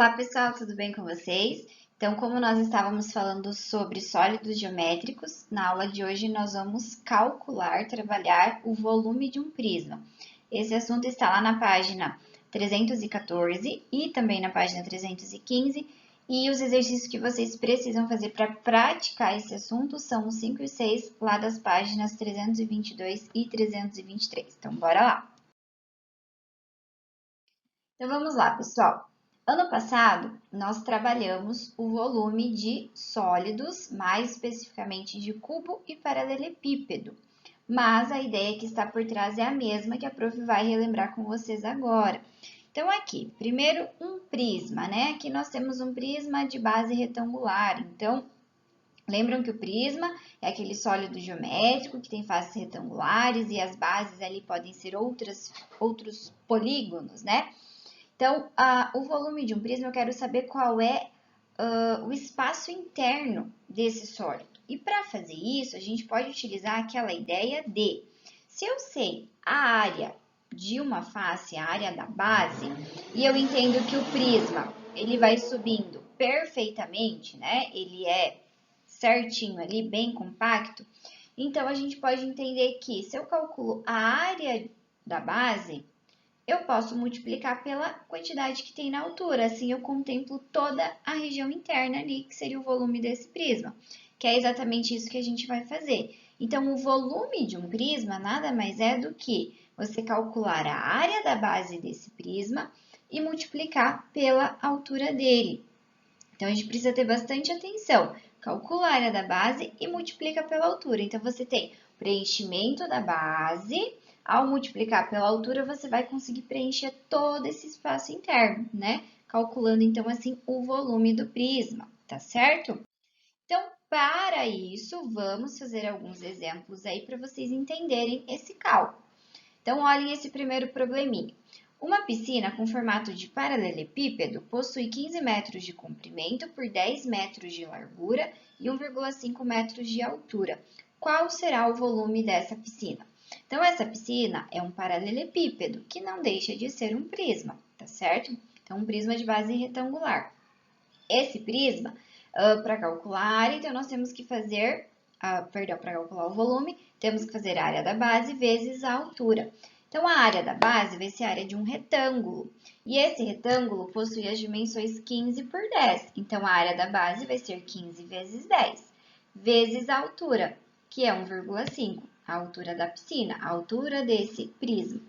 Olá pessoal, tudo bem com vocês? Então, como nós estávamos falando sobre sólidos geométricos, na aula de hoje nós vamos calcular, trabalhar o volume de um prisma. Esse assunto está lá na página 314 e também na página 315, e os exercícios que vocês precisam fazer para praticar esse assunto são os 5 e 6 lá das páginas 322 e 323. Então, bora lá! Então, vamos lá, pessoal. Ano passado, nós trabalhamos o volume de sólidos, mais especificamente de cubo e paralelepípedo. Mas a ideia que está por trás é a mesma que a prof vai relembrar com vocês agora. Então, aqui, primeiro um prisma, né? Aqui nós temos um prisma de base retangular. Então, lembram que o prisma é aquele sólido geométrico que tem faces retangulares e as bases ali podem ser outros polígonos, né? Então, o volume de um prisma, eu quero saber qual é o espaço interno desse sólido. E para fazer isso, a gente pode utilizar aquela ideia de, se eu sei a área de uma face, a área da base, e eu entendo que o prisma, ele vai subindo perfeitamente, né? Ele é certinho ali, bem compacto. Então, a gente pode entender que, se eu calculo a área da base, eu posso multiplicar pela quantidade que tem na altura. Assim, eu contemplo toda a região interna ali, que seria o volume desse prisma, que é exatamente isso que a gente vai fazer. Então, o volume de um prisma nada mais é do que você calcular a área da base desse prisma e multiplicar pela altura dele. Então, a gente precisa ter bastante atenção. Calcula a área da base e multiplica pela altura. Então, você tem preenchimento da base. Ao multiplicar pela altura, você vai conseguir preencher todo esse espaço interno, né? Calculando, então, assim, o volume do prisma, tá certo? Então, para isso, vamos fazer alguns exemplos aí para vocês entenderem esse cálculo. Então, olhem esse primeiro probleminha. Uma piscina com formato de paralelepípedo possui 15 metros de comprimento por 10 metros de largura e 1,5 metros de altura. Qual será o volume dessa piscina? Então, essa piscina é um paralelepípedo, que não deixa de ser um prisma, tá certo? Então, um prisma de base retangular. Esse prisma, para calcular a área, então nós temos que fazer, para calcular o volume, temos que fazer a área da base vezes a altura. Então, a área da base vai ser a área de um retângulo. E esse retângulo possui as dimensões 15 por 10. Então, a área da base vai ser 15 vezes 10, vezes a altura, que é 1,5, a altura da piscina, a altura desse prisma.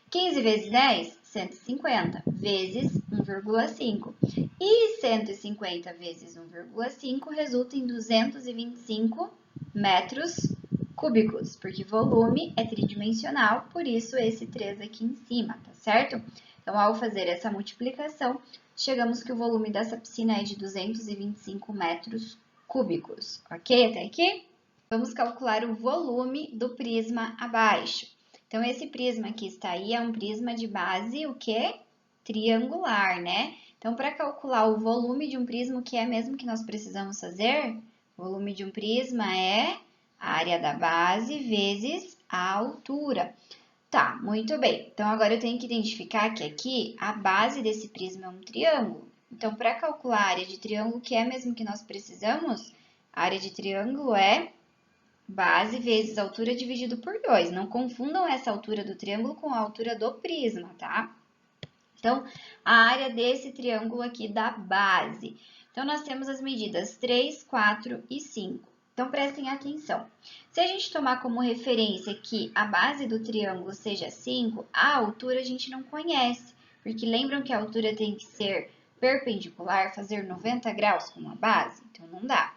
15 vezes 10, 150, vezes 1,5. E 150 vezes 1,5 resulta em 225 metros cúbicos, porque volume é tridimensional, por isso esse 3 aqui em cima, tá certo? Então, ao fazer essa multiplicação, chegamos que o volume dessa piscina é de 225 metros cúbicos, ok? Até aqui? Vamos calcular o volume do prisma abaixo. Então, esse prisma que está aí é um prisma de base, o quê? Triangular, né? Então, para calcular o volume de um prisma, o que é mesmo que nós precisamos fazer? O volume de um prisma é a área da base vezes a altura. Tá, muito bem. Então, agora eu tenho que identificar que aqui a base desse prisma é um triângulo. Então, para calcular a área de triângulo, o que é mesmo que nós precisamos? A área de triângulo é base vezes altura dividido por 2. Não confundam essa altura do triângulo com a altura do prisma, tá? Então, a área desse triângulo aqui da base. Então, nós temos as medidas 3, 4 e 5. Então, prestem atenção. Se a gente tomar como referência que a base do triângulo seja 5, a altura a gente não conhece, porque lembram que a altura tem que ser perpendicular, fazer 90 graus com a base? Então, não dá.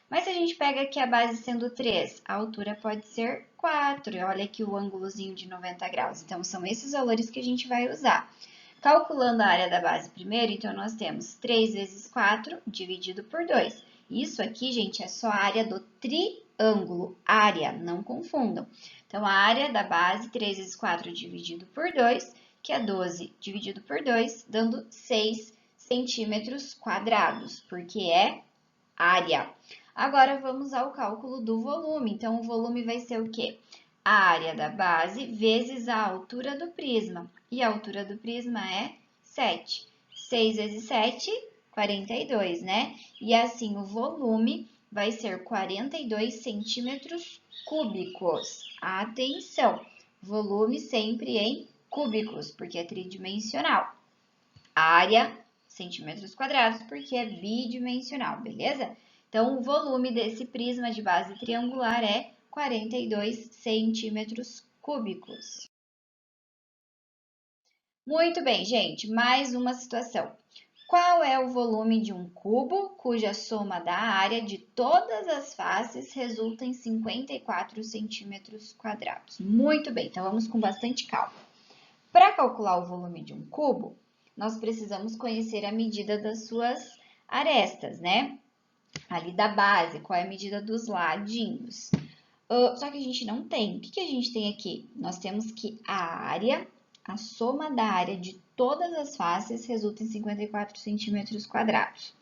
Mas se a gente pega aqui a base sendo 3, a altura pode ser 4. Olha aqui o ângulozinho de 90 graus. Então, são esses valores que a gente vai usar. Calculando a área da base primeiro, então, nós temos 3 vezes 4 dividido por 2. Isso aqui, gente, é só a área do triângulo. Área, não confundam. Então, a área da base, 3 vezes 4 dividido por 2, que é 12 dividido por 2, dando 6 centímetros quadrados, porque é área. Agora, vamos ao cálculo do volume. Então, o volume vai ser o quê? A área da base vezes a altura do prisma. E a altura do prisma é 7. 6 vezes 7, 42, né? E assim o volume vai ser 42 centímetros cúbicos. Atenção, volume sempre em cúbicos, porque é tridimensional. Área, centímetros quadrados, porque é bidimensional, beleza? Então, o volume desse prisma de base triangular é 42 centímetros cúbicos. Muito bem, gente, mais uma situação. Qual é o volume de um cubo cuja soma da área de todas as faces resulta em 54 centímetros quadrados? Muito bem, então vamos com bastante calma. Para calcular o volume de um cubo, nós precisamos conhecer a medida das suas arestas, né? Ali da base, qual é a medida dos ladinhos. Só que a gente não tem. O que a gente tem aqui? Nós temos que a área, a soma da área de todas as faces resulta em 54 centímetros quadrados.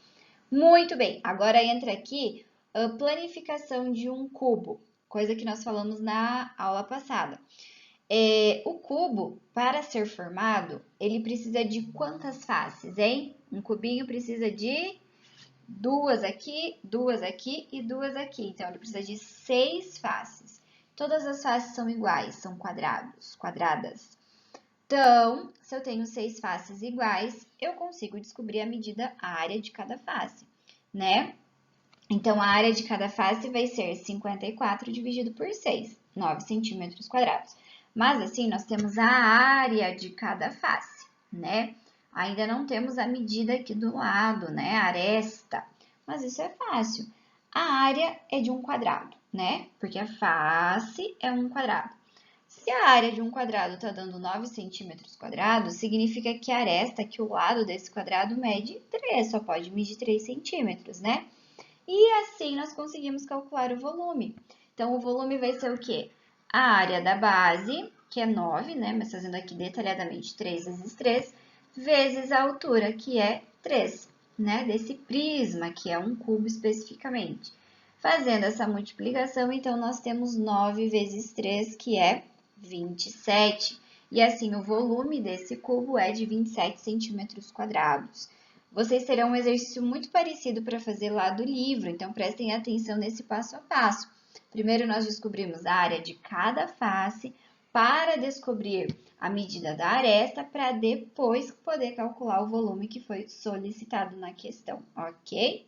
Muito bem, agora entra aqui a planificação de um cubo, coisa que nós falamos na aula passada. O cubo, para ser formado, ele precisa de quantas faces, hein? Um cubinho precisa de duas aqui e duas aqui. Então, ele precisa de 6 faces. Todas as faces são iguais, são quadradas. Então, se eu tenho 6 faces iguais, eu consigo descobrir a medida, a área de cada face, né? Então, a área de cada face vai ser 54 dividido por 6, 9 centímetros quadrados. Mas, assim, nós temos a área de cada face, né? Ainda não temos a medida aqui do lado, né? A aresta. Mas isso é fácil. A área é de um quadrado, né? Porque a face é um quadrado. Se a área de um quadrado está dando 9 centímetros quadrados, significa que a aresta, que o lado desse quadrado mede 3, só pode medir 3 centímetros, né? E assim nós conseguimos calcular o volume. Então, o volume vai ser o quê? A área da base, que é 9, né? Mas fazendo aqui detalhadamente 3 vezes 3, vezes a altura, que é 3, né? Desse prisma, que é um cubo especificamente. Fazendo essa multiplicação, então, nós temos 9 vezes 3, que é 27. E assim, o volume desse cubo é de 27 centímetros quadrados. Vocês terão um exercício muito parecido para fazer lá do livro, então prestem atenção nesse passo a passo. Primeiro, nós descobrimos a área de cada face para descobrir a medida da aresta, para depois poder calcular o volume que foi solicitado na questão, ok?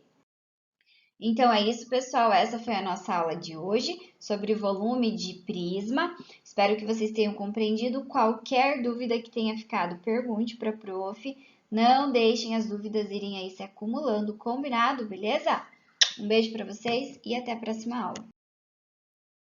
Então, é isso, pessoal. Essa foi a nossa aula de hoje sobre volume de prisma. Espero que vocês tenham compreendido. Qualquer dúvida que tenha ficado, pergunte para a prof. Não deixem as dúvidas irem aí se acumulando, combinado, beleza? Um beijo para vocês e até a próxima aula.